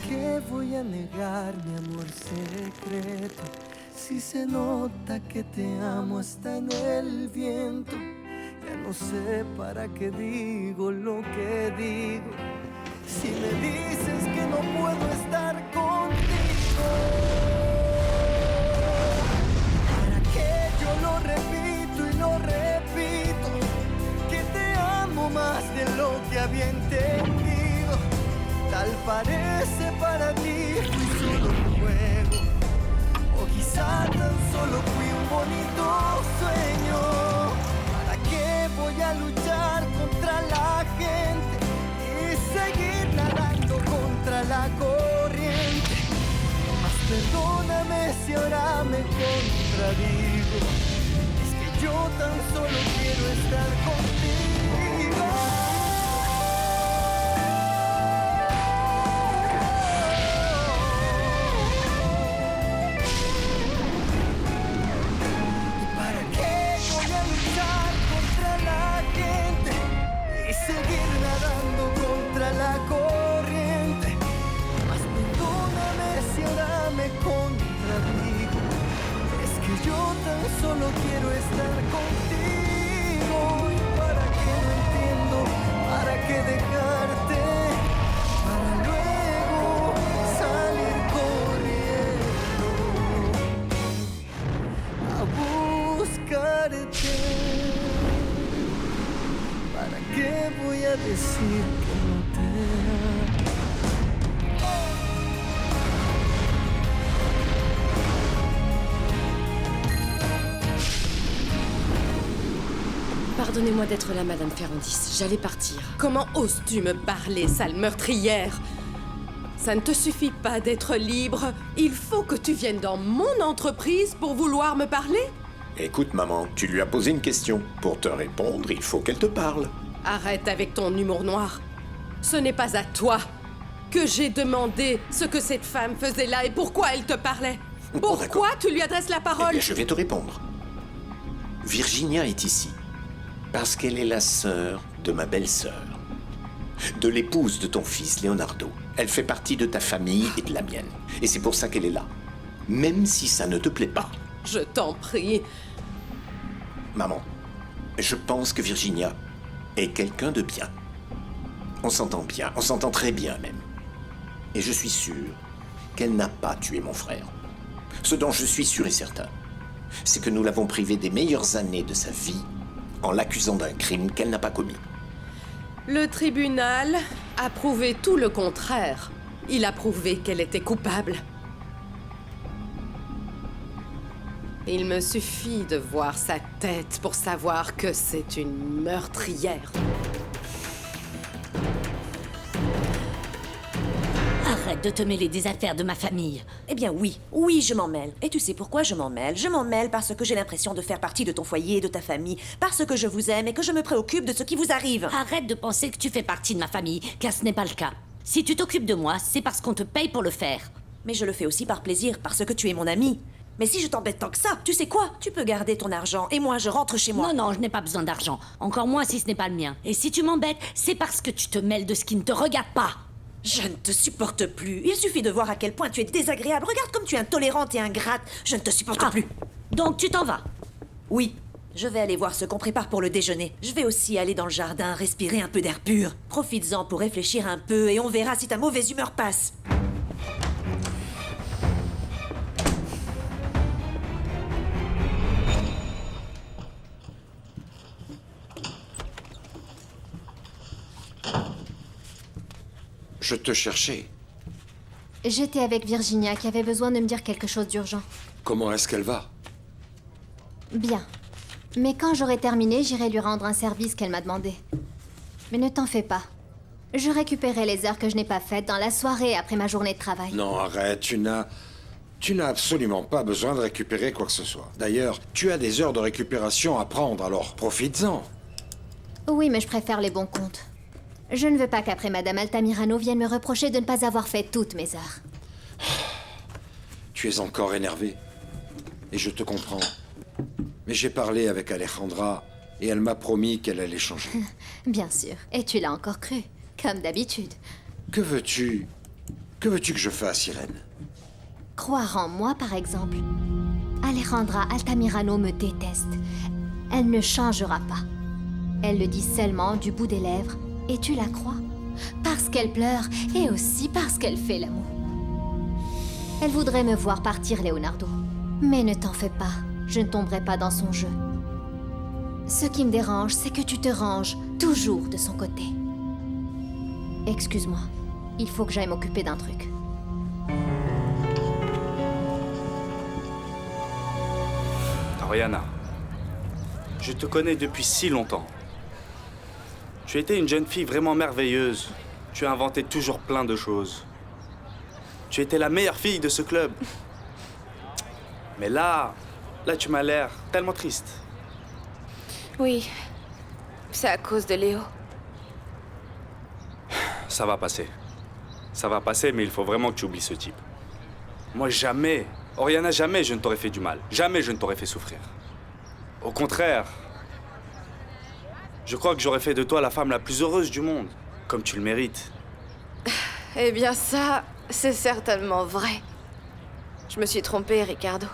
qué voy a negar mi amor secreto? Si se nota que te amo hasta en el viento. Ya no sé para qué digo lo que digo. Si me dices que no puedo estar contigo, ¿para qué yo lo repito y lo repito? Que te amo más de lo que había entendido. Tal parece para ti fui solo un juego, o quizá tan solo fui un bonito sueño. ¿Para qué voy a luchar contra la gente y seguir nadando contra la corriente? Mas perdóname si ahora me contradigo. Es que yo tan solo quiero estar contigo. Seguir nadando contra la corriente. Mas perdóname si ahora me contradigo. Es que yo tan solo quiero estar contigo. ¿Y para qué no entiendo? ¿Para qué dejarte? Para luego salir corriendo a buscarte. ¿Para qué voy a decir que no te amo? Pardonnez-moi d'être là, Madame Ferrandis. J'allais partir. Comment oses-tu me parler, sale meurtrière? Ça ne te suffit pas d'être libre. Il faut que tu viennes dans mon entreprise pour vouloir me parler? Écoute, maman, tu lui as posé une question. Pour te répondre, il faut qu'elle te parle. Arrête avec ton humour noir. Ce n'est pas à toi que j'ai demandé ce que cette femme faisait là et pourquoi elle te parlait. Pourquoi tu lui adresses la parole? Eh bien, je vais te répondre. Virginia est ici parce qu'elle est la sœur de ma belle-sœur, de l'épouse de ton fils, Leonardo. Elle fait partie de ta famille et de la mienne. Et c'est pour ça qu'elle est là. Même si ça ne te plaît pas. Je t'en prie. Maman, je pense que Virginia est quelqu'un de bien. On s'entend bien, on s'entend très bien même. Et je suis sûr qu'elle n'a pas tué mon frère. Ce dont je suis sûr et certain, c'est que nous l'avons privée des meilleures années de sa vie en l'accusant d'un crime qu'elle n'a pas commis. Le tribunal a prouvé tout le contraire. Il a prouvé qu'elle était coupable. Il me suffit de voir sa tête pour savoir que c'est une meurtrière. Arrête de te mêler des affaires de ma famille. Eh bien oui, je m'en mêle. Et tu sais pourquoi je m'en mêle? Je m'en mêle parce que j'ai l'impression de faire partie de ton foyer et de ta famille, parce que je vous aime et que je me préoccupe de ce qui vous arrive. Arrête de penser que tu fais partie de ma famille, car ce n'est pas le cas. Si tu t'occupes de moi, c'est parce qu'on te paye pour le faire. Mais je le fais aussi par plaisir, parce que tu es mon ami. Mais si je t'embête tant que ça, tu sais quoi? Tu peux garder ton argent et moi je rentre chez moi. Non, je n'ai pas besoin d'argent. Encore moins si ce n'est pas le mien. Et si tu m'embêtes, c'est parce que tu te mêles de ce qui ne te regarde pas. Je ne te supporte plus. Il suffit de voir à quel point tu es désagréable. Regarde comme tu es intolérante et ingrate. Je ne te supporte plus. Donc tu t'en vas? Oui. Je vais aller voir ce qu'on prépare pour le déjeuner. Je vais aussi aller dans le jardin, respirer un peu d'air pur. Profites-en pour réfléchir un peu et on verra si ta mauvaise humeur passe. Je te cherchais. J'étais avec Virginia qui avait besoin de me dire quelque chose d'urgent. Comment est-ce qu'elle va? Bien. Mais quand j'aurai terminé, j'irai lui rendre un service qu'elle m'a demandé. Mais ne t'en fais pas. Je récupérerai les heures que je n'ai pas faites dans la soirée après ma journée de travail. Non, arrête, tu n'as absolument pas besoin de récupérer quoi que ce soit. D'ailleurs, tu as des heures de récupération à prendre, alors profites-en. Oui, mais je préfère les bons comptes. Je ne veux pas qu'après Madame Altamirano vienne me reprocher de ne pas avoir fait toutes mes heures. Tu es encore énervé. Et je te comprends. Mais j'ai parlé avec Alejandra et elle m'a promis qu'elle allait changer. Bien sûr. Et tu l'as encore cru, comme d'habitude. Que veux-tu Que veux-tu que je fasse, Irène? Croire en moi, par exemple. Alejandra Altamirano me déteste. Elle ne changera pas. Elle le dit seulement du bout des lèvres, et tu la crois. Parce qu'elle pleure, et aussi parce qu'elle fait l'amour. Elle voudrait me voir partir, Leonardo. Mais ne t'en fais pas, je ne tomberai pas dans son jeu. Ce qui me dérange, c'est que tu te ranges toujours de son côté. Excuse-moi, il faut que j'aille m'occuper d'un truc. Oriana, je te connais depuis si longtemps. Tu étais une jeune fille vraiment merveilleuse. Tu as inventé toujours plein de choses. Tu étais la meilleure fille de ce club. Mais là, tu m'as l'air tellement triste. Oui, c'est à cause de Léo. Ça va passer. Ça va passer, mais il faut vraiment que tu oublies ce type. Moi, jamais, Oriana, jamais je ne t'aurais fait du mal. Jamais je ne t'aurais fait souffrir. Au contraire, je crois que j'aurais fait de toi la femme la plus heureuse du monde, comme tu le mérites. Eh bien ça, c'est certainement vrai. Je me suis trompée, Ricardo.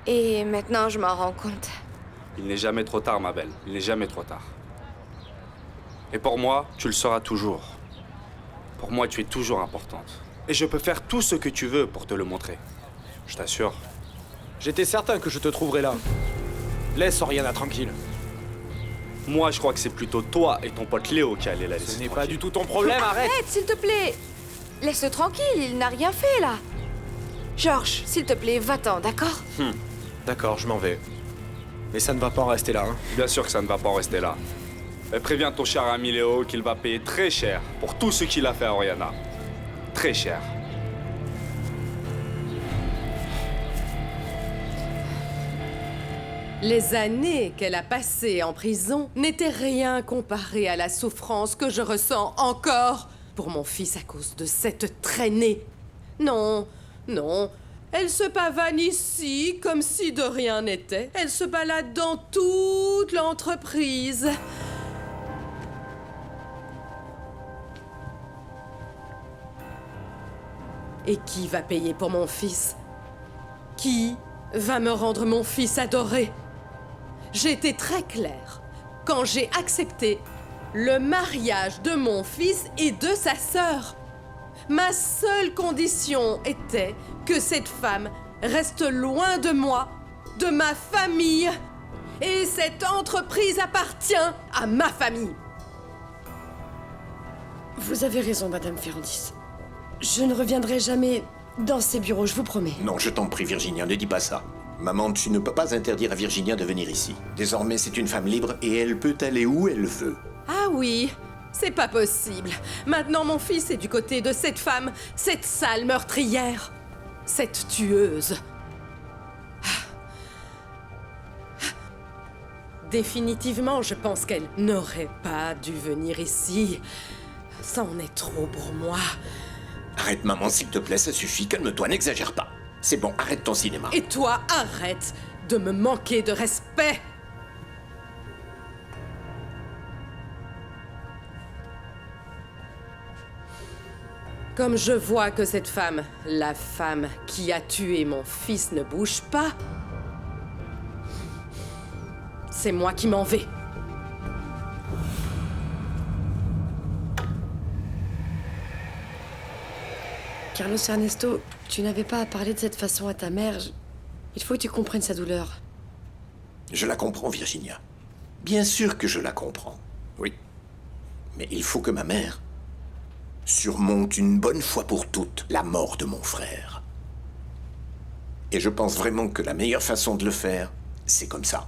Et maintenant, je m'en rends compte. Il n'est jamais trop tard, ma belle. Il n'est jamais trop tard. Et pour moi, tu le seras toujours. Pour moi, tu es toujours importante. Et je peux faire tout ce que tu veux pour te le montrer. Je t'assure. J'étais certain que je te trouverais là. Laisse Oriana tranquille. Moi, je crois que c'est plutôt toi et ton pote Léo qui allez la laisser Ce n'est pas tranquille. du tout ton problème, arrête! Arrête, s'il te plaît. Laisse-le tranquille, il n'a rien fait, là. Georges, s'il te plaît, va-t'en, d'accord? D'accord, je m'en vais. Mais ça ne va pas en rester là, hein. Bien sûr que ça ne va pas en rester là. Et préviens ton cher ami Léo qu'il va payer très cher pour tout ce qu'il a fait à Oriana. Très cher. Les années qu'elle a passées en prison n'étaient rien comparées à la souffrance que je ressens encore pour mon fils à cause de cette traînée. Non, non, elle se pavane ici comme si de rien n'était. Elle se balade dans toute l'entreprise. Et qui va payer pour mon fils? Qui va me rendre mon fils adoré? J'ai été très claire quand j'ai accepté le mariage de mon fils et de sa sœur. Ma seule condition était que cette femme reste loin de moi, de ma famille. Et cette entreprise appartient à ma famille. Vous avez raison, Madame Ferrandis. Je ne reviendrai jamais dans ces bureaux, je vous promets. Non, je t'en prie, Virginia, ne dis pas ça. Maman, tu ne peux pas interdire à Virginia de venir ici. Désormais, c'est une femme libre et elle peut aller où elle veut. Ah oui, c'est pas possible. Maintenant, mon fils est du côté de cette femme, cette sale meurtrière, cette tueuse. Définitivement, je pense qu'elle n'aurait pas dû venir ici. Ça en est trop pour moi. Arrête, maman, s'il te plaît, ça suffit. Calme-toi, n'exagère pas. C'est bon, arrête ton cinéma. Et toi, arrête de me manquer de respect. Comme je vois que cette femme, la femme qui a tué mon fils, ne bouge pas, c'est moi qui m'en vais. Carlos Ernesto, tu n'avais pas à parler de cette façon à ta mère. Il faut que tu comprennes sa douleur. Je la comprends, Virginia. Bien sûr que je la comprends. Oui. Mais il faut que ma mère surmonte une bonne fois pour toutes la mort de mon frère. Et je pense vraiment que la meilleure façon de le faire, c'est comme ça.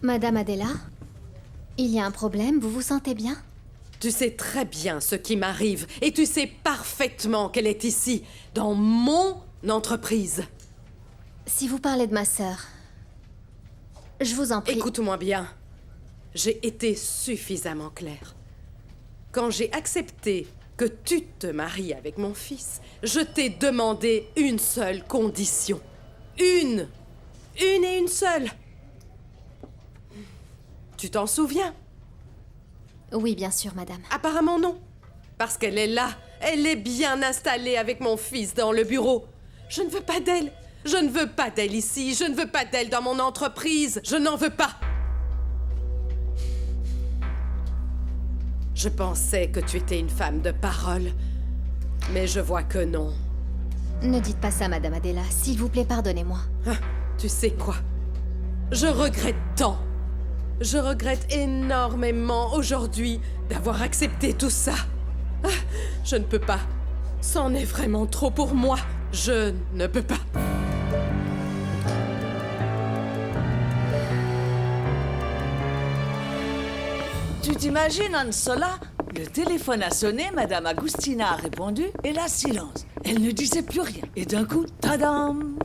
Madame Adela, il y a un problème, vous vous sentez bien? Tu sais très bien ce qui m'arrive et tu sais parfaitement qu'elle est ici, dans mon entreprise. Si vous parlez de ma sœur, je vous en prie. Écoute-moi bien. J'ai été suffisamment claire. Quand j'ai accepté que tu te maries avec mon fils, je t'ai demandé une seule condition. Une et une seule. Tu t'en souviens? Oui, bien sûr, madame. Apparemment non. Parce qu'elle est là. Elle est bien installée avec mon fils dans le bureau. Je ne veux pas d'elle. Je ne veux pas d'elle ici. Je ne veux pas d'elle dans mon entreprise. Je n'en veux pas. Je pensais que tu étais une femme de parole. Mais je vois que non. Ne dites pas ça, madame Adela. S'il vous plaît, pardonnez-moi. Ah, tu sais quoi? Je regrette tant. Je regrette énormément aujourd'hui d'avoir accepté tout ça. Ah, je ne peux pas. C'en est vraiment trop pour moi. Je ne peux pas. Tu t'imagines, Ansola? Le téléphone a sonné, Madame Agustina a répondu, et là, silence. Elle ne disait plus rien. Et d'un coup, tadam!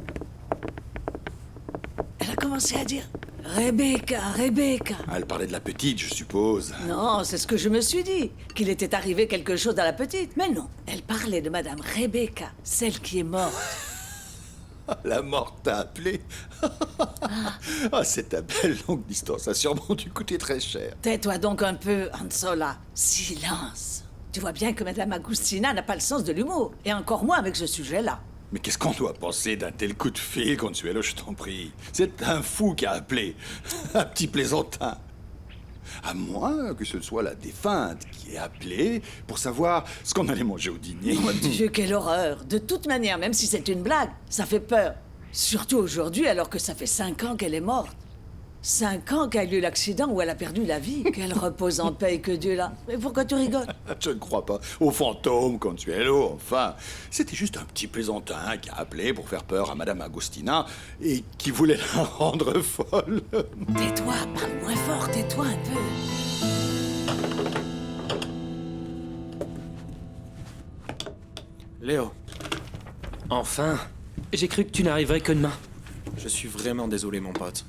Elle a commencé à dire « Rebecca, Rebecca !» Elle parlait de la petite, je suppose. Non, c'est ce que je me suis dit, qu'il était arrivé quelque chose à la petite. Mais non, elle parlait de Madame Rebecca, celle qui est morte. La morte t'a appelé. Ah, cette belle longue distance a sûrement dû coûter très cher. Tais-toi donc un peu, Ansola. Silence. Tu vois bien que Madame Agustina n'a pas le sens de l'humour, et encore moins avec ce sujet-là. Mais qu'est-ce qu'on doit penser d'un tel coup de fil, Consuelo, je t'en prie? C'est un fou qui a appelé. Un petit plaisantin. À moins que ce soit la défunte qui ait appelé pour savoir ce qu'on allait manger au dîner. Mon Dieu, quelle horreur! De toute manière, même si c'est une blague, ça fait peur. Surtout aujourd'hui, alors que ça fait 5 ans qu'elle est morte. 5 ans qu'a eu l'accident où elle a perdu la vie. Qu'elle repose en paix, que Dieu là. Mais pourquoi tu rigoles? Je ne crois pas aux fantômes, Consuelo, enfin. C'était juste un petit plaisantin qui a appelé pour faire peur à Madame Agustina et qui voulait la rendre folle. Tais-toi, parle moins fort, tais-toi un peu. Léo. Enfin, j'ai cru que tu n'arriverais que demain. Je suis vraiment désolé, mon pote.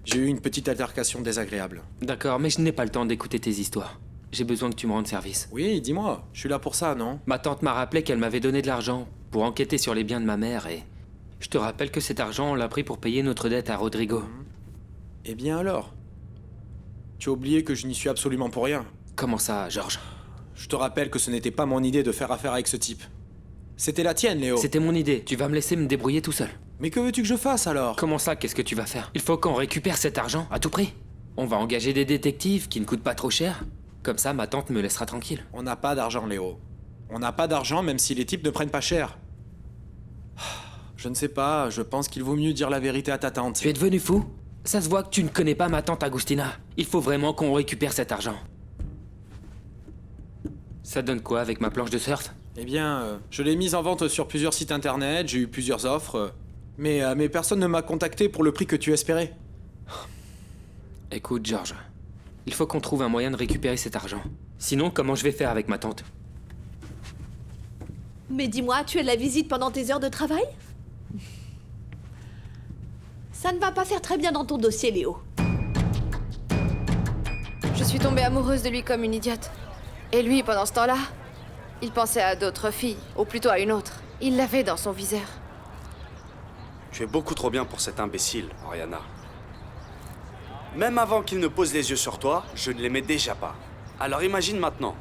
J'ai eu une petite altercation désagréable. D'accord, mais je n'ai pas le temps d'écouter tes histoires. J'ai besoin que tu me rendes service. Oui, dis-moi, je suis là pour ça, non? Ma tante m'a rappelé qu'elle m'avait donné de l'argent pour enquêter sur les biens de ma mère et... Je te rappelle que cet argent, on l'a pris pour payer notre dette à Rodrigo. Eh bien alors? Tu as oublié que je n'y suis absolument pour rien. Comment ça, Georges? Je te rappelle que ce n'était pas mon idée de faire affaire avec ce type. C'était la tienne, Léo. C'était mon idée. Tu vas me laisser me débrouiller tout seul. Mais que veux-tu que je fasse alors? Comment ça, qu'est-ce que tu vas faire? Il faut qu'on récupère cet argent, à tout prix. On va engager des détectives qui ne coûtent pas trop cher. Comme ça, ma tante me laissera tranquille. On n'a pas d'argent, Léo. On n'a pas d'argent même si les types ne prennent pas cher. Je ne sais pas, je pense qu'il vaut mieux dire la vérité à ta tante. Tu es devenu fou? Ça se voit que tu ne connais pas ma tante Agustina. Il faut vraiment qu'on récupère cet argent. Ça donne quoi avec ma planche de surf? Eh bien, je l'ai mise en vente sur plusieurs sites internet, j'ai eu plusieurs offres, mais personne ne m'a contacté pour le prix que tu espérais. Écoute, Georges, il faut qu'on trouve un moyen de récupérer cet argent. Sinon, comment je vais faire avec ma tante? Mais dis-moi, tu as de la visite pendant tes heures de travail? Ça ne va pas faire très bien dans ton dossier, Léo. Je suis tombée amoureuse de lui comme une idiote. Et lui, pendant ce temps-là, il pensait à d'autres filles, ou plutôt à une autre. Il l'avait dans son viseur. Tu es beaucoup trop bien pour cet imbécile, Oriana. Même avant qu'il ne pose les yeux sur toi, je ne l'aimais déjà pas. Alors imagine maintenant.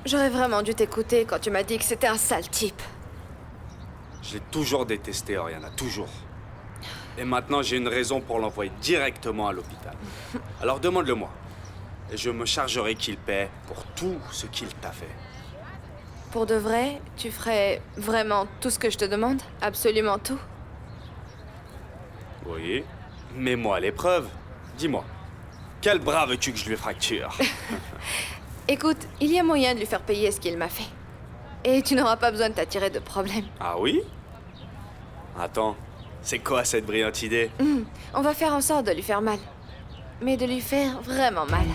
J'aurais vraiment dû t'écouter quand tu m'as dit que c'était un sale type. Je l'ai toujours détesté, Oriana, toujours. Et maintenant, j'ai une raison pour l'envoyer directement à l'hôpital. Alors demande-le-moi. Et je me chargerai qu'il paie pour tout ce qu'il t'a fait. Pour de vrai, tu ferais vraiment tout ce que je te demande? Absolument tout? Oui. Mets-moi à l'épreuve. Dis-moi, quel bras veux-tu que je lui fracture? Écoute, il y a moyen de lui faire payer ce qu'il m'a fait. Et tu n'auras pas besoin de t'attirer de problème. Ah oui? Attends, c'est quoi cette brillante idée? On va faire en sorte de lui faire mal. Mais de lui faire vraiment mal.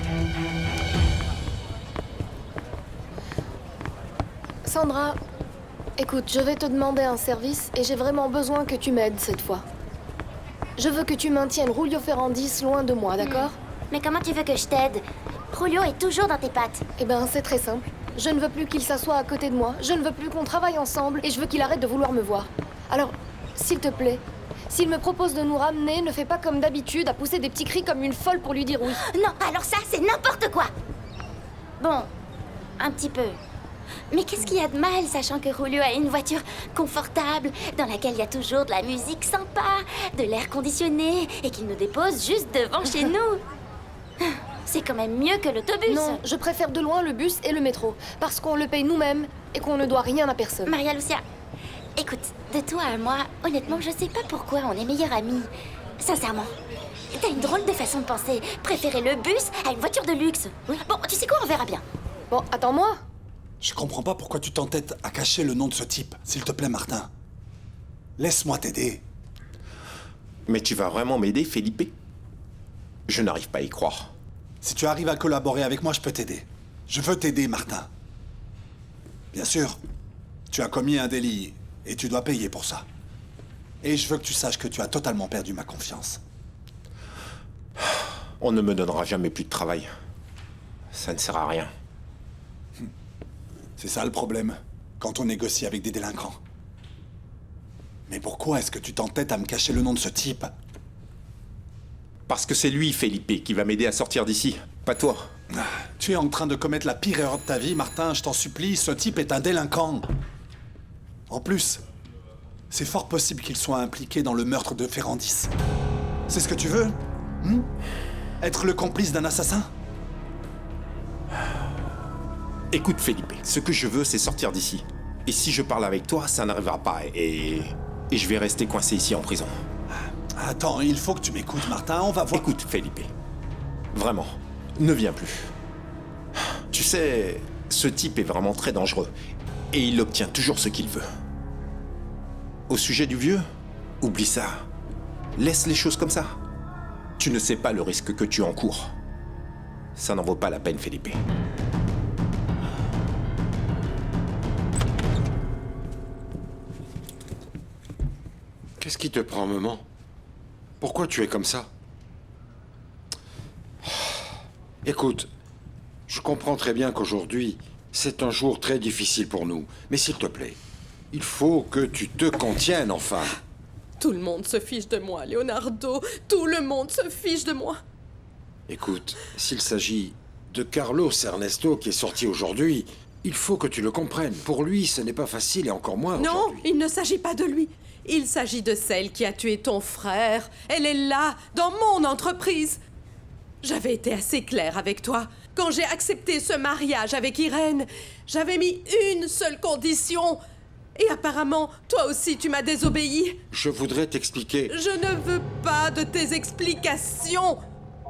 Sandra, écoute, je vais te demander un service et j'ai vraiment besoin que tu m'aides cette fois. Je veux que tu maintiennes Julio Ferrandis loin de moi, d'accord? Mais comment tu veux que je t'aide? Julio est toujours dans tes pattes. Eh ben, c'est très simple. Je ne veux plus qu'il s'assoie à côté de moi, je ne veux plus qu'on travaille ensemble et je veux qu'il arrête de vouloir me voir. Alors, s'il te plaît, S'il me propose de nous ramener, ne fais pas comme d'habitude à pousser des petits cris comme une folle pour lui dire oui. Non, alors ça, c'est n'importe quoi. Bon, un petit peu. Mais qu'est-ce qu'il y a de mal, sachant que Julio a une voiture confortable, dans laquelle il y a toujours de la musique sympa, de l'air conditionné, et qu'il nous dépose juste devant chez nous. C'est quand même mieux que l'autobus. Non, je préfère de loin le bus et le métro, parce qu'on le paye nous-mêmes et qu'on ne doit rien à personne. Maria Lucia, écoute, de toi à moi, honnêtement, je sais pas pourquoi on est meilleurs amis. Sincèrement. T'as une drôle de façon de penser. Préférer le bus à une voiture de luxe. Bon, tu sais quoi, on verra bien. Bon, attends-moi. Je comprends pas pourquoi tu t'entêtes à cacher le nom de ce type. S'il te plaît, Martin. Laisse-moi t'aider. Mais tu vas vraiment m'aider, Felipe? Je n'arrive pas à y croire. Si tu arrives à collaborer avec moi, je peux t'aider. Je veux t'aider, Martin. Bien sûr, tu as commis un délit et tu dois payer pour ça. Et je veux que tu saches que tu as totalement perdu ma confiance. On ne me donnera jamais plus de travail. Ça ne sert à rien. C'est ça le problème, quand on négocie avec des délinquants. Mais pourquoi est-ce que tu t'entêtes à me cacher le nom de ce type? Parce que c'est lui, Felipe, qui va m'aider à sortir d'ici, pas toi. Tu es en train de commettre la pire erreur de ta vie, Martin, je t'en supplie, ce type est un délinquant. En plus, c'est fort possible qu'il soit impliqué dans le meurtre de Ferrandis. C'est ce que tu veux? Être le complice d'un assassin? Écoute, Felipe, ce que je veux, c'est sortir d'ici. Et si je parle avec toi, ça n'arrivera pas, et je vais rester coincé ici en prison. Attends, il faut que tu m'écoutes, Martin, on va voir... Écoute, Felipe, vraiment, ne viens plus. Tu sais, ce type est vraiment très dangereux, et il obtient toujours ce qu'il veut. Au sujet du vieux, oublie ça. Laisse les choses comme ça. Tu ne sais pas le risque que tu encours. Ça n'en vaut pas la peine, Felipe. Qu'est-ce qui te prend, maman? Pourquoi tu es comme ça? Écoute, je comprends très bien qu'aujourd'hui, c'est un jour très difficile pour nous. Mais s'il te plaît, il faut que tu te contiennes, enfin. Tout le monde se fiche de moi, Leonardo. Tout le monde se fiche de moi. Écoute, s'il s'agit de Carlos Ernesto qui est sorti aujourd'hui, il faut que tu le comprennes. Pour lui, ce n'est pas facile et encore moins Non, aujourd'hui. il ne s'agit pas de lui. Il s'agit de celle qui a tué ton frère. Elle est là, dans mon entreprise. J'avais été assez claire avec toi. Quand j'ai accepté ce mariage avec Irène, j'avais mis une seule condition. Et apparemment, toi aussi, tu m'as désobéi. Je voudrais t'expliquer. Je ne veux pas de tes explications.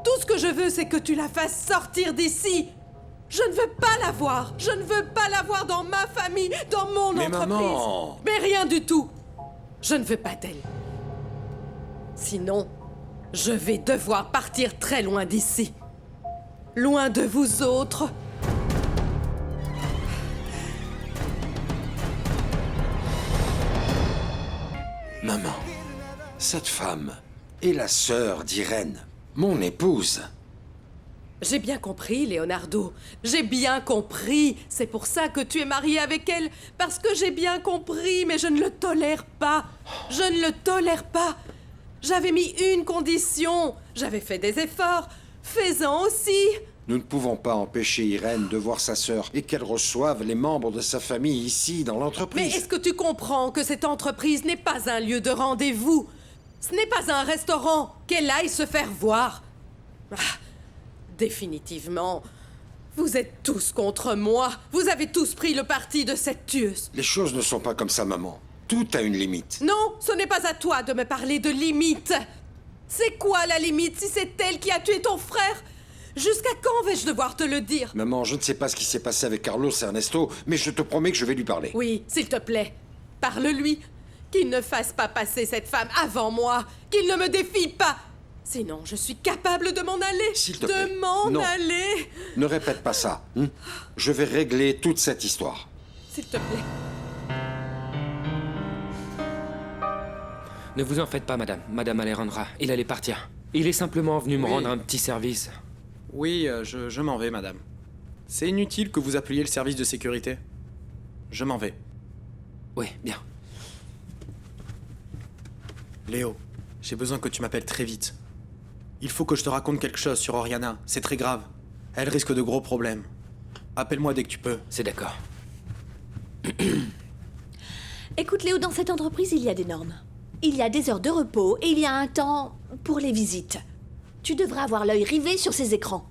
Tout ce que je veux, c'est que tu la fasses sortir d'ici. Je ne veux pas la voir. Je ne veux pas la voir dans ma famille, dans mon Mais entreprise. maman! Mais rien du tout. Je ne veux pas d'elle. Sinon, je vais devoir partir très loin d'ici. Loin de vous autres. Maman, cette femme est la sœur d'Irène, mon épouse. J'ai bien compris, Leonardo. J'ai bien compris. C'est pour ça que tu es marié avec elle. Parce que j'ai bien compris, mais je ne le tolère pas. Je ne le tolère pas. J'avais mis une condition. J'avais fait des efforts. Fais-en aussi. Nous ne pouvons pas empêcher Irène de voir sa sœur et qu'elle reçoive les membres de sa famille ici, dans Mais l'entreprise. est-ce que tu comprends que cette entreprise n'est pas un lieu de rendez-vous? Ce n'est pas un restaurant. Qu'elle aille se faire voir. Ah, définitivement, vous êtes tous contre moi. Vous avez tous pris le parti de cette tueuse. Les choses ne sont pas comme ça, maman. Tout a une limite. Non, ce n'est pas à toi de me parler de limite. C'est quoi la limite si c'est elle qui a tué ton frère? Jusqu'à quand vais-je devoir te le dire? Maman, je ne sais pas ce qui s'est passé avec Carlos Ernesto, mais je te promets que je vais lui parler. Oui, s'il te plaît. Parle-lui. Qu'il ne fasse pas passer cette femme avant moi. Qu'il ne me défie pas. Sinon, je suis capable de m'en aller. S'il te plaît. De m'en Non. aller. Ne répète pas ça. Je vais régler toute cette histoire. S'il te plaît. Ne vous en faites pas, madame. Madame Alejandra, il allait partir. Il est simplement venu me Oui. rendre un petit service. Oui, je m'en vais, madame. C'est inutile que vous appeliez le service de sécurité. Je m'en vais. Oui, bien. Léo, j'ai besoin que tu m'appelles très vite. Il faut que je te raconte quelque chose sur Oriana. C'est très grave. Elle risque de gros problèmes. Appelle-moi dès que tu peux. C'est d'accord. Écoute Léo, dans cette entreprise, il y a des normes. Il y a des heures de repos et il y a un temps pour les visites. Tu devrais avoir l'œil rivé sur ces écrans.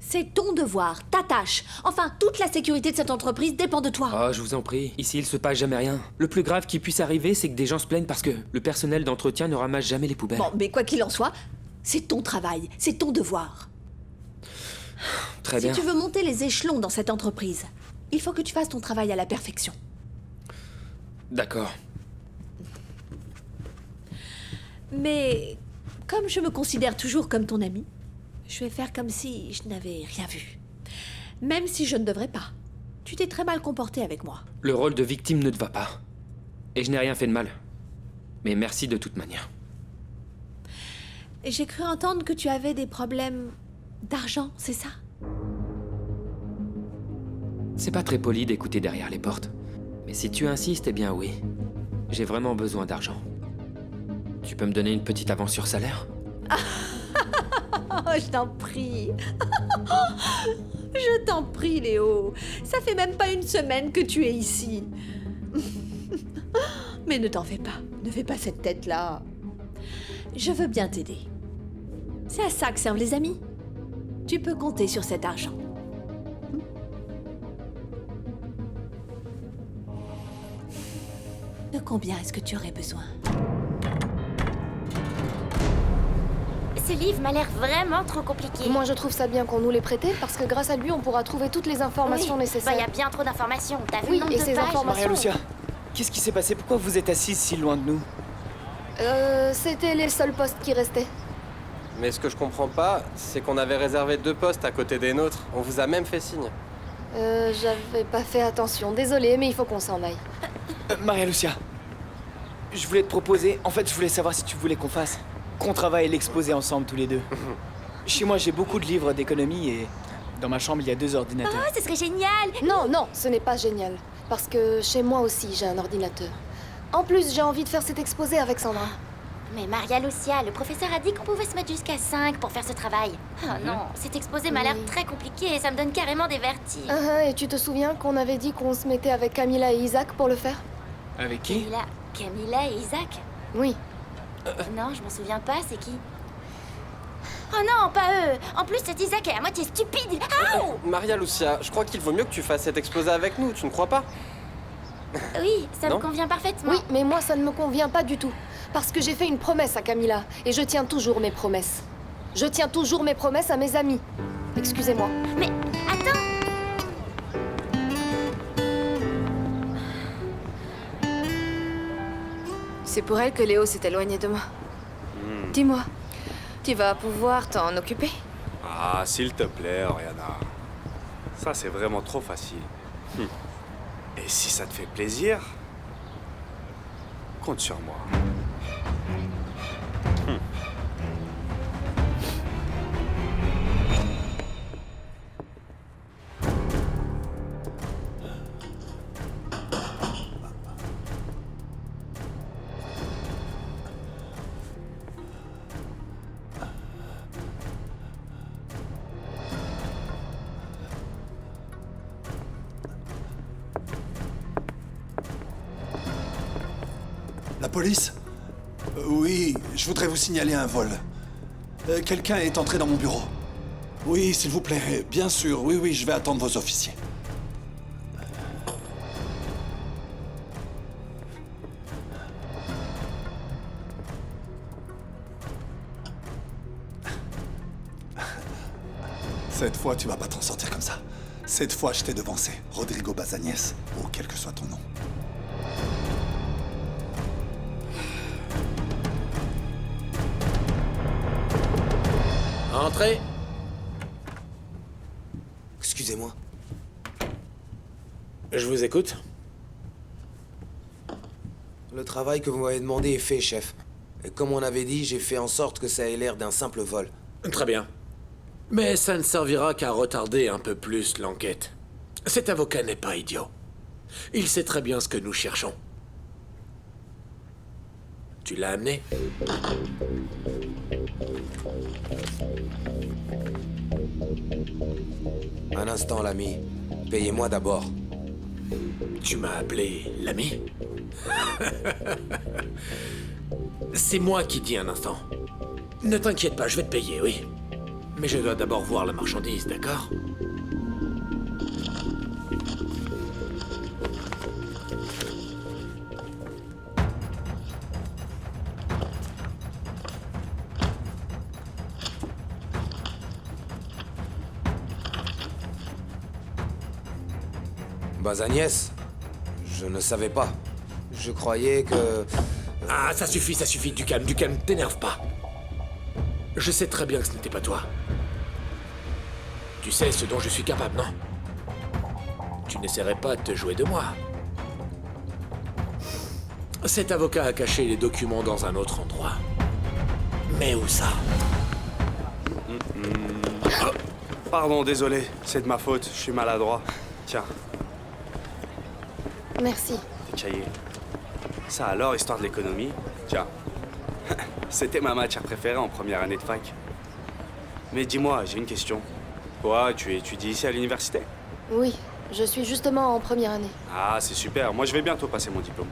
C'est ton devoir, ta tâche. Enfin, toute la sécurité de cette entreprise dépend de toi. Oh, je vous en prie. Ici, il se passe jamais rien. Le plus grave qui puisse arriver, c'est que des gens se plaignent parce que le personnel d'entretien ne ramasse jamais les poubelles. Bon, mais quoi qu'il en soit, c'est ton travail, c'est ton devoir. Très bien. Si tu veux monter les échelons dans cette entreprise, il faut que tu fasses ton travail à la perfection. D'accord. Mais comme je me considère toujours comme ton ami, je vais faire comme si je n'avais rien vu. Même si je ne devrais pas. Tu t'es très mal comporté avec moi. Le rôle de victime ne te va pas. Et je n'ai rien fait de mal. Mais merci de toute manière. Et j'ai cru entendre que tu avais des problèmes d'argent, c'est ça? C'est pas très poli d'écouter derrière les portes. Mais si tu insistes, eh bien oui. J'ai vraiment besoin d'argent. Tu peux me donner une petite avance sur salaire? Oh, je t'en prie. Je t'en prie, Léo. Ça fait même pas une semaine que tu es ici. Mais ne t'en fais pas. Ne fais pas cette tête-là. Je veux bien t'aider. C'est à ça que servent les amis. Tu peux compter sur cet argent. De combien est-ce que tu aurais besoin? Ce livre m'a l'air vraiment trop compliqué. Moi, je trouve ça bien qu'on nous les prête parce que grâce à lui, on pourra trouver toutes les informations nécessaires. Il y a bien trop d'informations. T'as vu Oui, le nombre et de ces pages? informations... Maria Lucia, qu'est-ce qui s'est passé? Pourquoi vous êtes assise si loin de nous? C'était les seuls postes qui restaient. Mais ce que je comprends pas, c'est qu'on avait réservé 2 postes à côté des nôtres. On vous a même fait signe. J'avais pas fait attention. Désolée, mais il faut qu'on s'en aille. Maria Lucia, je voulais te proposer... En fait, je voulais savoir si tu voulais qu'on travaille l'exposé ensemble tous les deux. Chez moi, j'ai beaucoup de livres d'économie et dans ma chambre, il y a 2 ordinateurs. Oh, ce serait génial! Non, non, ce n'est pas génial. Parce que chez moi aussi, j'ai un ordinateur. En plus, j'ai envie de faire cet exposé avec Sandra. Mais Maria Lucia, le professeur a dit qu'on pouvait se mettre jusqu'à 5 pour faire ce travail. Oh non, cet exposé m'a l'air très compliqué et ça me donne carrément des vertiges. Et tu te souviens qu'on avait dit qu'on se mettait avec Camilla et Isaac pour le faire? Avec qui? Camilla et Isaac? Oui. Non, je m'en souviens pas, c'est qui? Oh non, pas eux! En plus, cet Isaac est à moitié stupide! Maria Lucia, je crois qu'il vaut mieux que tu fasses cet exposé avec nous, tu ne crois pas? Oui, ça Non? me convient parfaitement. Oui, mais moi, ça ne me convient pas du tout. Parce que j'ai fait une promesse à Camilla, et je tiens toujours mes promesses. Je tiens toujours mes promesses à mes amis. Excusez-moi. Mais, attends! C'est pour elle que Léo s'est éloigné de moi. Dis-moi, tu vas pouvoir t'en occuper? Ah, s'il te plaît, Oriana. Ça, c'est vraiment trop facile. Et si ça te fait plaisir, compte sur moi. La police? Oui, je voudrais vous signaler un vol. Quelqu'un est entré dans mon bureau. Oui, s'il vous plaît, bien sûr. Oui, oui, je vais attendre vos officiers. Cette fois, tu vas pas t'en sortir comme ça. Cette fois, je t'ai devancé. Rodrigo Bazagnès, ou quel que soit ton nom. Entrez. Excusez-moi. Je vous écoute. Le travail que vous m'avez demandé est fait, chef. Et comme on avait dit, j'ai fait en sorte que ça ait l'air d'un simple vol. Très bien. Mais ça ne servira qu'à retarder un peu plus l'enquête. Cet avocat n'est pas idiot. Il sait très bien ce que nous cherchons. Tu l'as amené? Un instant, l'ami. Payez-moi d'abord. Tu m'as appelé l'ami? C'est moi qui dis un instant. Ne t'inquiète pas, je vais te payer, oui. Mais je dois d'abord voir la marchandise, d'accord? Agnès, je ne savais pas. Je croyais que... Ah, ça suffit, du calme, t'énerve pas. Je sais très bien que ce n'était pas toi. Tu sais ce dont je suis capable, non? Tu n'essaierais pas de te jouer de moi. Cet avocat a caché les documents dans un autre endroit. Mais où ça? Pardon, désolé, c'est de ma faute, je suis maladroit. Tiens. Merci. T'es cahier. Ça alors, histoire de l'économie? Tiens. C'était ma matière préférée en première année de fac. Mais dis-moi, j'ai une question. Toi, tu étudies ici à l'université? Oui, je suis justement en première année. Ah, c'est super. Moi, je vais bientôt passer mon diplôme.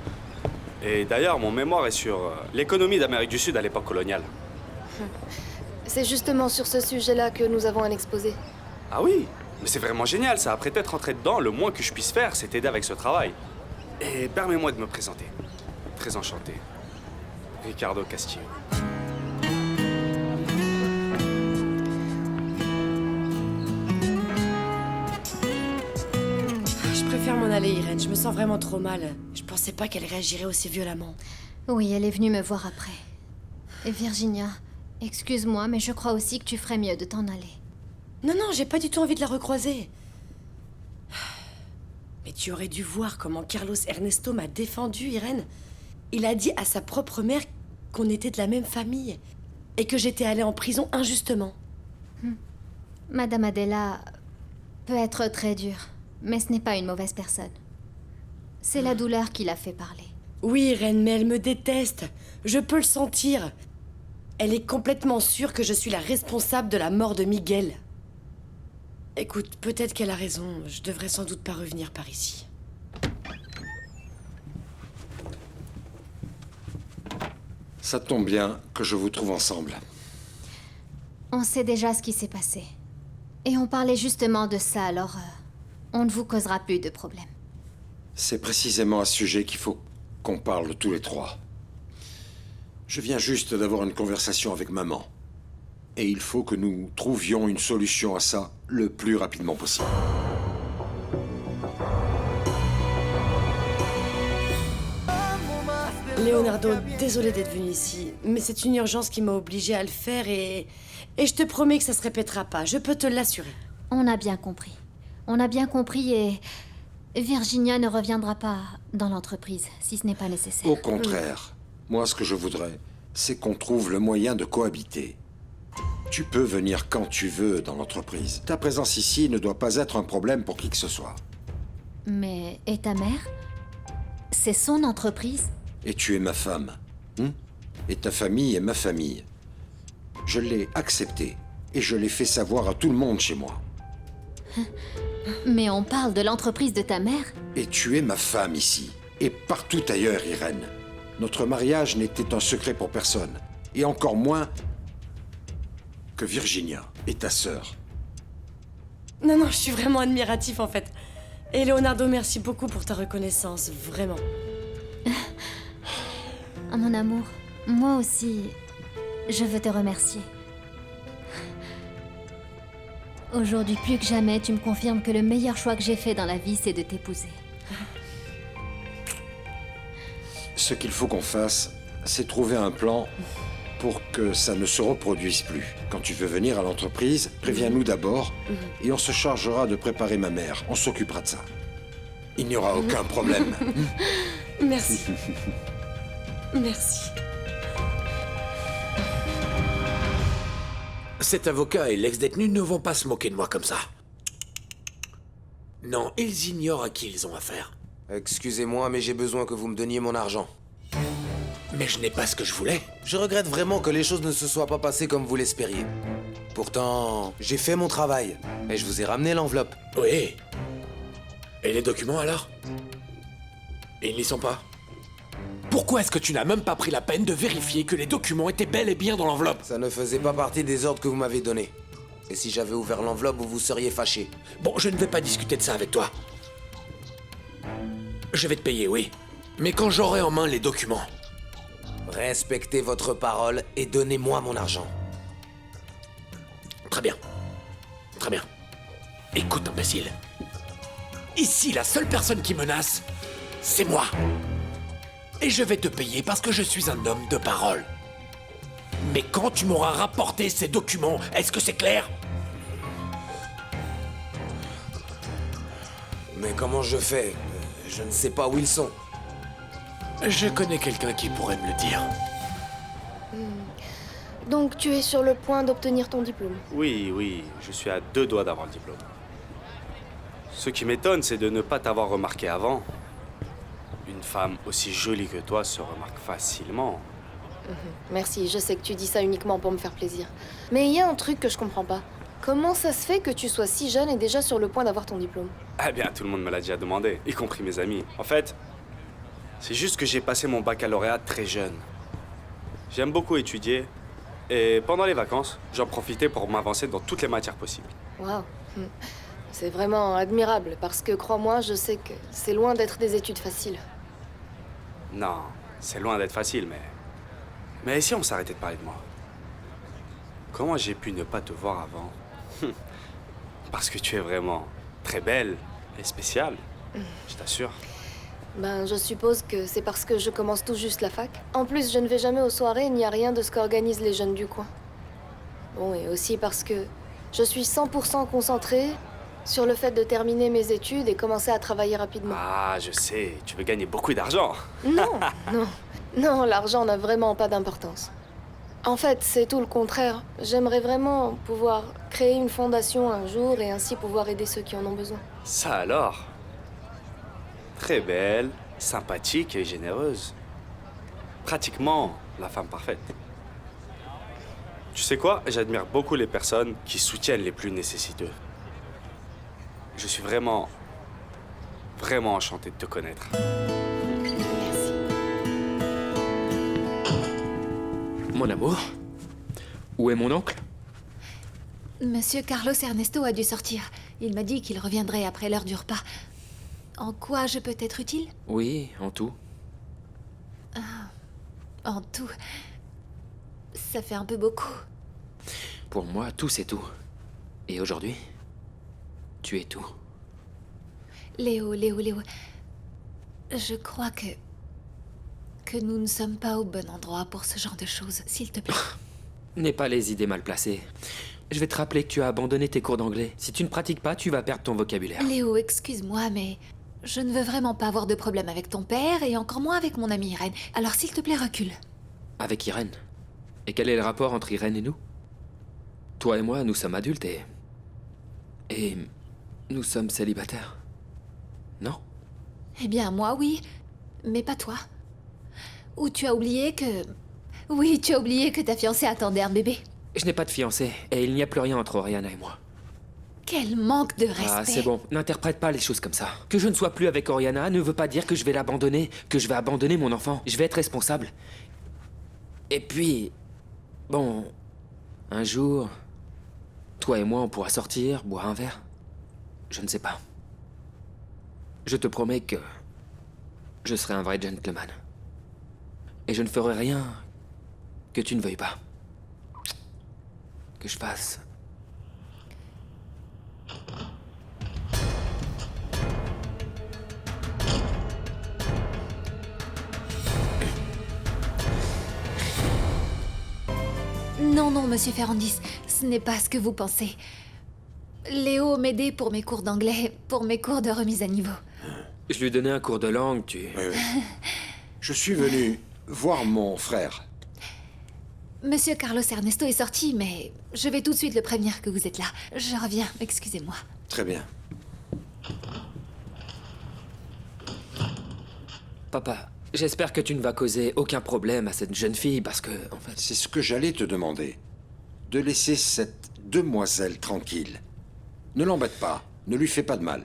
Et d'ailleurs, mon mémoire est sur l'économie d'Amérique du Sud à l'époque coloniale. C'est justement sur ce sujet-là que nous avons un exposé. Ah oui? Mais c'est vraiment génial, ça. Après t'être rentré dedans, le moins que je puisse faire, c'est t'aider avec ce travail. Et permets-moi de me présenter. Très enchanté. Ricardo Castillo. Je préfère m'en aller, Irène. Je me sens vraiment trop mal. Je pensais pas qu'elle réagirait aussi violemment. Oui, elle est venue me voir après. Et Virginia, excuse-moi, mais je crois aussi que tu ferais mieux de t'en aller. Non, j'ai pas du tout envie de la recroiser. Mais tu aurais dû voir comment Carlos Ernesto m'a défendu, Irène. Il a dit à sa propre mère qu'on était de la même famille et que j'étais allée en prison injustement. Madame Adela peut être très dure, mais ce n'est pas une mauvaise personne. C'est la douleur qui l'a fait parler. Oui, Irène, mais elle me déteste. Je peux le sentir. Elle est complètement sûre que je suis la responsable de la mort de Miguel. Écoute, peut-être qu'elle a raison. Je devrais sans doute pas revenir par ici. Ça tombe bien que je vous trouve ensemble. On sait déjà ce qui s'est passé. Et on parlait justement de ça, alors on ne vous causera plus de problème. C'est précisément à ce sujet qu'il faut qu'on parle tous les trois. Je viens juste d'avoir une conversation avec maman. Et il faut que nous trouvions une solution à ça le plus rapidement possible. Leonardo, désolé d'être venu ici, mais c'est une urgence qui m'a obligée à le faire et je te promets que ça se répétera pas, je peux te l'assurer. On a bien compris. On a bien compris et Virginia ne reviendra pas dans l'entreprise si ce n'est pas nécessaire. Au contraire, moi ce que je voudrais, c'est qu'on trouve le moyen de cohabiter. Tu peux venir quand tu veux dans l'entreprise. Ta présence ici ne doit pas être un problème pour qui que ce soit. Mais et ta mère? C'est son entreprise? Et tu es ma femme. Et ta famille est ma famille. Je l'ai accepté et je l'ai fait savoir à tout le monde chez moi. Mais on parle de l'entreprise de ta mère? Et tu es ma femme ici. Et partout ailleurs, Irène. Notre mariage n'était un secret pour personne. Et encore moins que Virginia et ta sœur. Non, je suis vraiment admiratif en fait. Et Leonardo, merci beaucoup pour ta reconnaissance, vraiment. Ah, mon amour, moi aussi, je veux te remercier. Aujourd'hui, plus que jamais, tu me confirmes que le meilleur choix que j'ai fait dans la vie, c'est de t'épouser. Ce qu'il faut qu'on fasse, c'est trouver un plan pour que ça ne se reproduise plus. Quand tu veux venir à l'entreprise, préviens-nous d'abord et on se chargera de préparer ma mère. On s'occupera de ça. Il n'y aura aucun problème. Merci. Merci. Cet avocat et l'ex-détenu ne vont pas se moquer de moi comme ça. Non, ils ignorent à qui ils ont affaire. Excusez-moi, mais j'ai besoin que vous me donniez mon argent. Mais je n'ai pas ce que je voulais. Je regrette vraiment que les choses ne se soient pas passées comme vous l'espériez. Pourtant, j'ai fait mon travail. Et je vous ai ramené l'enveloppe. Oui. Et les documents alors? Ils n'y sont pas? Pourquoi est-ce que tu n'as même pas pris la peine de vérifier que les documents étaient bel et bien dans l'enveloppe? Ça ne faisait pas partie des ordres que vous m'avez donnés. Et si j'avais ouvert l'enveloppe, vous seriez fâché. Bon, je ne vais pas discuter de ça avec toi. Je vais te payer, oui. Mais quand j'aurai en main les documents... Respectez votre parole et donnez-moi mon argent. Très bien. Très bien. Écoute, imbécile. Ici, la seule personne qui menace, c'est moi. Et je vais te payer parce que je suis un homme de parole. Mais quand tu m'auras rapporté ces documents, est-ce que c'est clair? Mais comment je fais? Je ne sais pas où ils sont. Je connais quelqu'un qui pourrait me le dire. Donc tu es sur le point d'obtenir ton diplôme. Oui, je suis à 2 doigts d'avoir le diplôme. Ce qui m'étonne, c'est de ne pas t'avoir remarqué avant. Une femme aussi jolie que toi se remarque facilement. Merci, je sais que tu dis ça uniquement pour me faire plaisir. Mais il y a un truc que je comprends pas. Comment ça se fait que tu sois si jeune et déjà sur le point d'avoir ton diplôme? Eh bien, tout le monde me l'a déjà demandé, y compris mes amis. En fait, c'est juste que j'ai passé mon baccalauréat très jeune. J'aime beaucoup étudier, et pendant les vacances, j'en profitais pour m'avancer dans toutes les matières possibles. Waouh. C'est vraiment admirable, parce que crois-moi, je sais que c'est loin d'être des études faciles. Non, c'est loin d'être facile, mais si on s'arrêtait de parler de moi? Comment j'ai pu ne pas te voir avant? Parce que tu es vraiment très belle et spéciale, je t'assure. Ben, je suppose que c'est parce que je commence tout juste la fac. En plus, je ne vais jamais aux soirées ni à rien de ce qu'organisent les jeunes du coin. Bon, et aussi parce que je suis 100% concentrée sur le fait de terminer mes études et commencer à travailler rapidement. Ah, je sais, tu veux gagner beaucoup d'argent. Non, l'argent n'a vraiment pas d'importance. En fait, c'est tout le contraire. J'aimerais vraiment pouvoir créer une fondation un jour et ainsi pouvoir aider ceux qui en ont besoin. Ça alors? Très belle, sympathique et généreuse. Pratiquement la femme parfaite. Tu sais quoi? J'admire beaucoup les personnes qui soutiennent les plus nécessiteux. Je suis vraiment enchanté de te connaître. Mon amour, où est mon oncle? Monsieur Carlos Ernesto a dû sortir. Il m'a dit qu'il reviendrait après l'heure du repas. En quoi je peux être utile? Oui, en tout. En tout. Ça fait un peu beaucoup. Pour moi, tout c'est tout. Et aujourd'hui, tu es tout. Léo. Je crois que nous ne sommes pas au bon endroit pour ce genre de choses, s'il te plaît. N'aie pas les idées mal placées. Je vais te rappeler que tu as abandonné tes cours d'anglais. Si tu ne pratiques pas, tu vas perdre ton vocabulaire. Léo, excuse-moi, mais je ne veux vraiment pas avoir de problème avec ton père et encore moins avec mon amie Irène. Alors s'il te plaît, recule. Avec Irène? Et quel est le rapport entre Irène et nous? Toi et moi, nous sommes adultes et nous sommes célibataires. Non? Eh bien, moi, oui. Mais pas toi. Ou tu as oublié que... Oui, tu as oublié que ta fiancée attendait un bébé. Je n'ai pas de fiancé, et il n'y a plus rien entre Oriana et moi. Quel manque de respect. Ah, c'est bon, n'interprète pas les choses comme ça. Que je ne sois plus avec Oriana ne veut pas dire que je vais l'abandonner, que je vais abandonner mon enfant. Je vais être responsable. Et puis... Bon... Un jour... Toi et moi, on pourra sortir, boire un verre. Je ne sais pas. Je te promets que... Je serai un vrai gentleman. Et je ne ferai rien que tu ne veuilles pas. Que je fasse. Non, monsieur Ferrandis, ce n'est pas ce que vous pensez. Léo m'aidait pour mes cours d'anglais, pour mes cours de remise à niveau. Je lui donnais un cours de langue, tu... Oui. Je suis venu voir mon frère. Monsieur Carlos Ernesto est sorti, mais je vais tout de suite le prévenir que vous êtes là. Je reviens, excusez-moi. Très bien. Papa, J'espère que tu ne vas causer aucun problème à cette jeune fille parce que, en fait... C'est ce que j'allais te demander. De laisser cette demoiselle tranquille. Ne l'embête pas, ne lui fais pas de mal.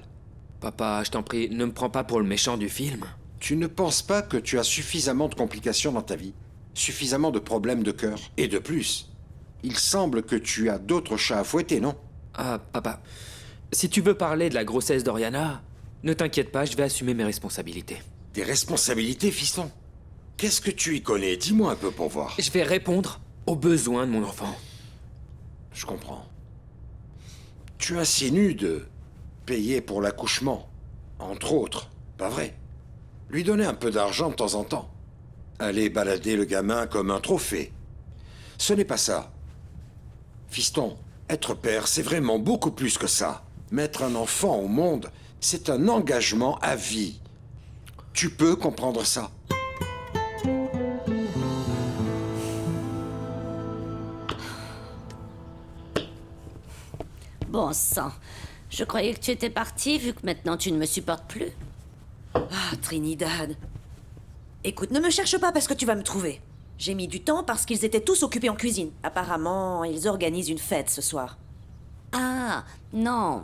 Papa, je t'en prie, ne me prends pas pour le méchant du film. Tu ne penses pas que tu as suffisamment de complications dans ta vie? Suffisamment de problèmes de cœur? Et de plus, il semble que tu as d'autres chats à fouetter, non? Ah, papa, si tu veux parler de la grossesse d'Oriana, ne t'inquiète pas, je vais assumer mes responsabilités. Des responsabilités, fiston? Qu'est-ce que tu y connais? Dis-moi un peu pour voir. Je vais répondre aux besoins de mon enfant. Je comprends. Tu insinues de payer pour l'accouchement, entre autres, pas vrai? Lui donner un peu d'argent de temps en temps. Aller balader le gamin comme un trophée. Ce n'est pas ça. Fiston, être père, c'est vraiment beaucoup plus que ça. Mettre un enfant au monde, c'est un engagement à vie. Tu peux comprendre ça? Bon sang, je croyais que tu étais partie vu que maintenant tu ne me supportes plus. Ah, Trinidad. Écoute, ne me cherche pas parce que tu vas me trouver. J'ai mis du temps parce qu'ils étaient tous occupés en cuisine. Apparemment, ils organisent une fête ce soir. Ah, non.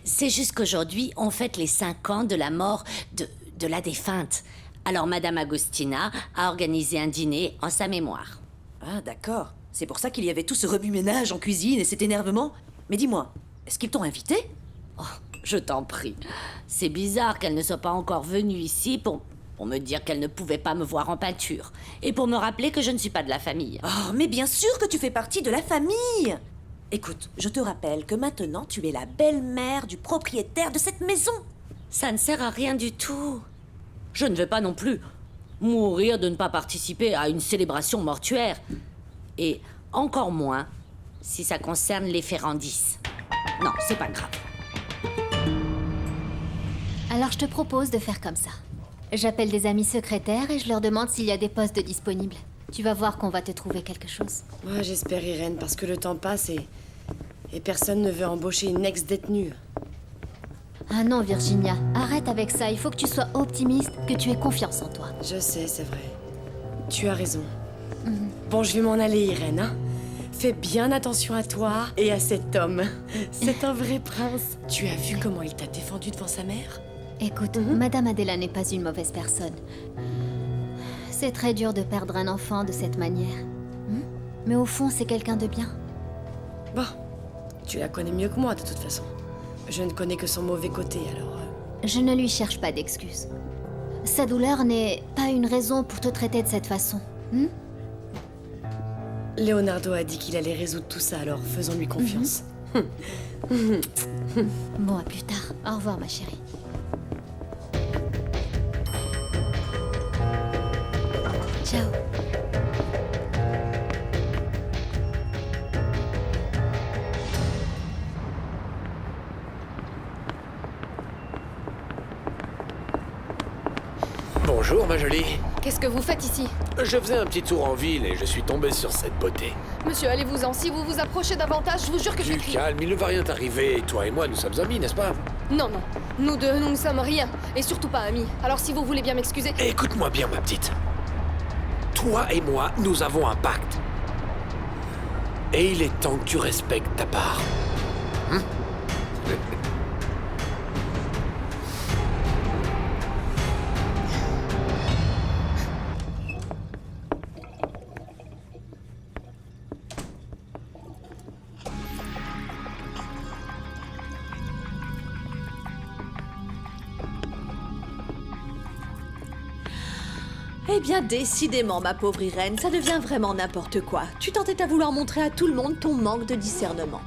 C'est juste qu'aujourd'hui, on fête les 5 ans de la mort de la défunte. Alors Madame Agostina a organisé un dîner en sa mémoire. Ah, d'accord. C'est pour ça qu'il y avait tout ce remue-ménage en cuisine et cet énervement. Mais dis-moi, est-ce qu'ils t'ont invité? Oh, je t'en prie. C'est bizarre qu'elle ne soit pas encore venue ici pour me dire qu'elle ne pouvait pas me voir en peinture. Et pour me rappeler que je ne suis pas de la famille. Oh, mais bien sûr que tu fais partie de la famille! Écoute, je te rappelle que maintenant tu es la belle-mère du propriétaire de cette maison. Ça ne sert à rien du tout. Je ne vais pas non plus mourir de ne pas participer à une célébration mortuaire. Et encore moins si ça concerne les Ferrandis. Non, c'est pas grave. Alors je te propose de faire comme ça. J'appelle des amis secrétaires et je leur demande s'il y a des postes disponibles. Tu vas voir qu'on va te trouver quelque chose. Moi, j'espère, Irène, parce que le temps passe et personne ne veut embaucher une ex-détenue. Ah non, Virginia, arrête avec ça. Il faut que tu sois optimiste, que tu aies confiance en toi. Je sais, c'est vrai. Tu as raison. Bon, je vais m'en aller, Irène, hein. Fais bien attention à toi et à cet homme. C'est un vrai prince. Tu as vu comment il t'a défendu devant sa mère? Écoute, Madame Adela n'est pas une mauvaise personne. C'est très dur de perdre un enfant de cette manière. Mais au fond, c'est quelqu'un de bien. Bon, tu la connais mieux que moi, de toute façon. Je ne connais que son mauvais côté, alors... Je ne lui cherche pas d'excuses. Sa douleur n'est pas une raison pour te traiter de cette façon. Leonardo a dit qu'il allait résoudre tout ça, alors faisons-lui confiance. Bon, à plus tard. Au revoir, ma chérie. Ciao. Bonjour, ma jolie. Qu'est-ce que vous faites ici? Je faisais un petit tour en ville et je suis tombé sur cette beauté. Monsieur, allez-vous-en. Si vous vous approchez davantage, je vous jure que je Du crie. calme, il ne va rien t'arriver. Toi et moi, nous sommes amis, n'est-ce pas? Non, non. Nous deux, nous ne sommes rien. Et surtout pas amis. Alors si vous voulez bien m'excuser... Écoute-moi bien, ma petite. Toi et moi, nous avons un pacte. Et il est temps que tu respectes ta part. Eh bien, décidément, ma pauvre Irène, ça devient vraiment n'importe quoi. Tu t'entêtes à vouloir montrer à tout le monde ton manque de discernement.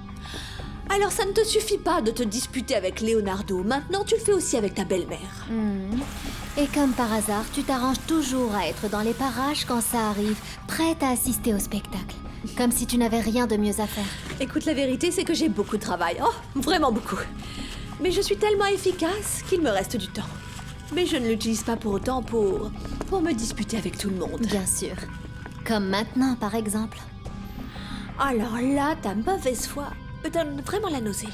Alors, ça ne te suffit pas de te disputer avec Leonardo. Maintenant, tu le fais aussi avec ta belle-mère. Et comme par hasard, tu t'arranges toujours à être dans les parages quand ça arrive, prête à assister au spectacle. Comme si tu n'avais rien de mieux à faire. Écoute, la vérité, c'est que j'ai beaucoup de travail. Oh, vraiment beaucoup. Mais je suis tellement efficace qu'il me reste du temps. Mais je ne l'utilise pas pour autant pour me disputer avec tout le monde. Bien sûr. Comme maintenant, par exemple. Alors là, ta mauvaise foi me donne vraiment la nausée.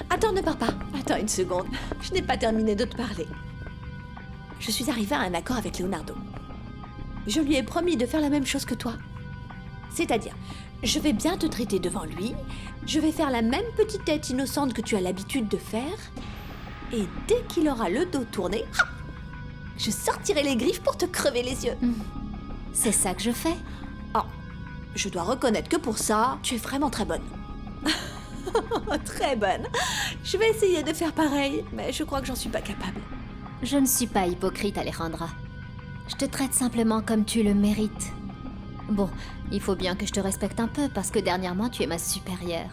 Attends, ne pars pas. Attends une seconde. Je n'ai pas terminé de te parler. je suis arrivée à un accord avec Leonardo. Je lui ai promis de faire la même chose que toi. C'est-à-dire, je vais bien te traiter devant lui, je vais faire la même petite tête innocente que tu as l'habitude de faire, et dès qu'il aura le dos tourné, je sortirai les griffes pour te crever les yeux. C'est ça que je fais. Oh, je dois reconnaître que pour ça, tu es vraiment très bonne. Très bonne. Je vais essayer de faire pareil, mais je crois que j'en suis pas capable. Je ne suis pas hypocrite, Alejandra. Je te traite simplement comme tu le mérites. Bon, il faut bien que je te respecte un peu parce que dernièrement tu es ma supérieure.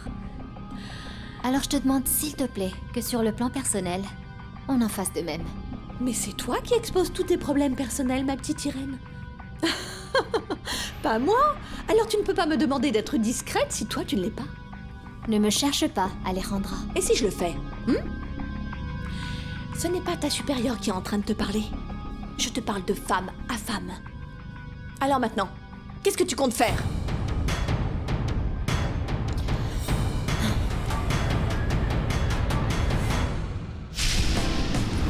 Alors je te demande s'il te plaît que sur le plan personnel, on en fasse de même. Mais c'est toi qui exposes tous tes problèmes personnels, ma petite Irène. Pas moi. Alors tu ne peux pas me demander d'être discrète si toi tu ne l'es pas. Ne me cherche pas, Alejandra. Et si je le fais Ce n'est pas ta supérieure qui est en train de te parler. Je te parle de femme à femme. Alors maintenant, qu'est-ce que tu comptes faire?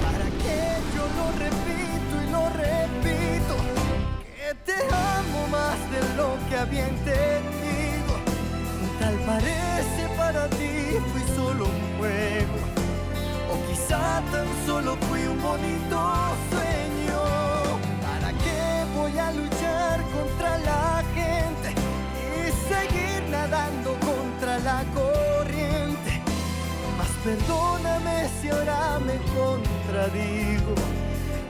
Para que yo lo repito y lo repito, que te amo más de lo que había entendido. Tal parece para ti fui solo un juego, o quizá tan solo fui un bonito sueño. ¿Para qué voy a luchar contra la gente y seguir nadando contra la corriente? Mas perdóname si ahora me contradigo,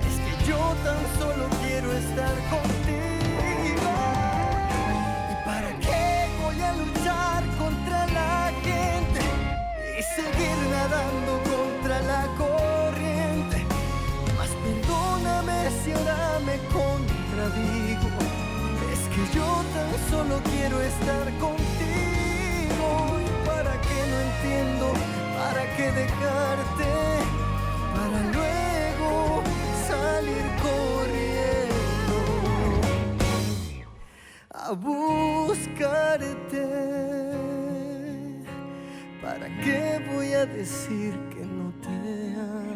es que yo tan solo quiero estar contigo. ¿Y para qué voy a luchar contra la gente y seguir nadando contra la corriente? Mas perdóname si ahora me contradigo, es que yo tan solo quiero estar contigo. ¿Y para qué no entiendo? ¿Para qué dejarte? Para luego salir corriendo a buscarte. ¿Para qué voy a decir que no te amo?